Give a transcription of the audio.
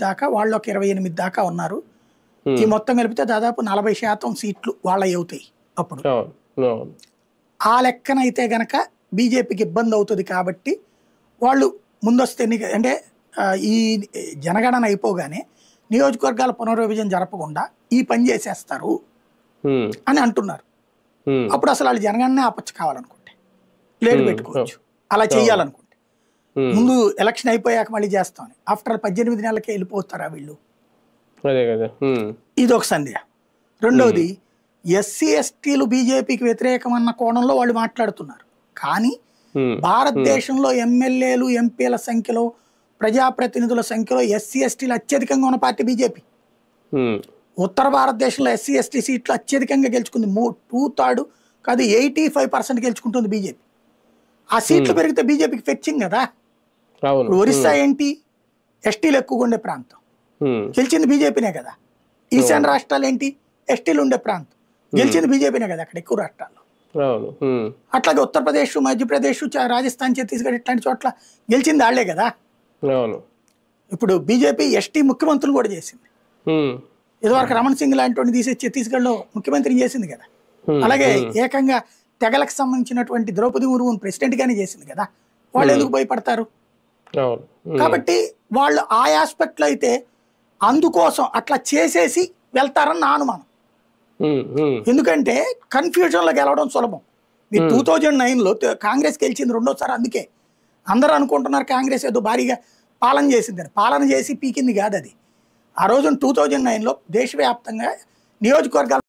దాకా వాళ్ళు ఒక 28 దాకా ఉన్నారు. ఈ హ్మ్. మొత్తం కలిపితే దాదాపు 40% సీట్లు వాళ్ళవి అవుతాయి అప్పుడు. అవును. అవును. ఆ లెక్కనైతే గనక బీజేపీకి ఇబ్బంది అవుతుంది కాబట్టి వాళ్ళు ముందస్తు ఎన్నిక అంటే ఈ జనగణన అయిపోగానే నియోజకవర్గాల పునర్విభజన జరపకుండా ఈ పని చేసేస్తారు హ్మ్. అని అంటున్నారు. హ్మ్. అప్పుడు అసలు వాళ్ళు జనగణనే ఆపచ్చు కావాలనుకుంటే. లేట్ హ్మ్. పెట్టుకోవచ్చు. అలా అవును. చెయ్యాలనుకుంటే. హ్మ్. ముందు ఎలక్షన్ అయిపోయాక మళ్ళీ చేస్తామని. ఆఫ్టర్ 18 నెలలకే వెళ్ళిపోతారా వీళ్ళు? అదే కదా. హ్మ్. ఇదొక సందేహం. రెండోది ఎస్సీ ఎస్టీలు బీజేపీకి వ్యతిరేకం అన్న కోణంలో వాళ్ళు మాట్లాడుతున్నారు. కానీ హ్మ్. హ్మ్. భారతదేశంలో ఎమ్మెల్యేలు ఎంపీల సంఖ్యలో ప్రజాప్రతినిధుల సంఖ్యలో ఎస్సీ ఎస్టీలు అత్యధికంగా ఉన్న పార్టీ బీజేపీ. హ్మ్. ఉత్తర భారతదేశంలో ఎస్సీ ఎస్టీ సీట్లు అత్యధికంగా గెలుచుకుంది. 2/3 కాదు 85% గెలుచుకుంటుంది బీజేపీ. ఆ సీట్లు హ్మ్. పెరిగితే బీజేపీకి ఫెచ్చింగ్ కదా. అవును. ఇప్పుడు ఒరిస్సా హ్మ్. ఏంటి? ఎస్టీలు ఎక్కువగా ఉండే ప్రాంతం. హ్మ్. గెలిచింది బీజేపీనే కదా. ఈశాన్య అవును. రాష్ట్రాలు ఏంటి? ఎస్టీలు ఉండే ప్రాంతం. హ్మ్. గెలిచింది బీజేపీనే కదా అక్కడ ఎక్కువ రాష్ట్రాల్లో. అవును. హ్మ్. అట్లాగే ఉత్తరప్రదేశ్, మధ్యప్రదేశ్, రాజస్థాన్, ఛత్తీస్గఢ్ ఇట్లాంటి చోట్ల గెలిచింది వాళ్ళే కదా. అవును. ఇప్పుడు బీజేపీ ఎస్టీ ముఖ్యమంత్రులు కూడా చేసింది. హ్మ్. ఇదివరకు రమణ్ సింగ్ లాంటి వాడిని తీసేసి ఛత్తీస్గఢ్లో ముఖ్యమంత్రిని చేసింది కదా. హ్మ్. అలాగే హ్మ్. ఏకంగా తెగలకు సంబంధించినటువంటి ద్రౌపది ముర్ముని ప్రెసిడెంట్గానే చేసింది కదా. వాళ్ళు హ్మ్. ఎందుకు భయపడతారు? అవును. హ్మ్. కాబట్టి వాళ్ళు ఆ ఆస్పెక్ట్లో అయితే అందుకోసం అట్లా చేసేసి వెళ్తారని నా అనుమానం. హ్మ్. హ్మ్. ఎందుకంటే కన్ఫ్యూజన్లో గెలవడం సులభం. మీరు హ్మ్. 2009లో కాంగ్రెస్ గెలిచింది రెండోసారి. అందుకే అందరూ అనుకుంటున్నారు కాంగ్రెస్ ఏదో భారీగా పాలన చేసిందని. పాలన చేసి పీకింది కాదు అది. ఆ రోజున 2009లో దేశవ్యాప్తంగా నియోజకవర్గాలు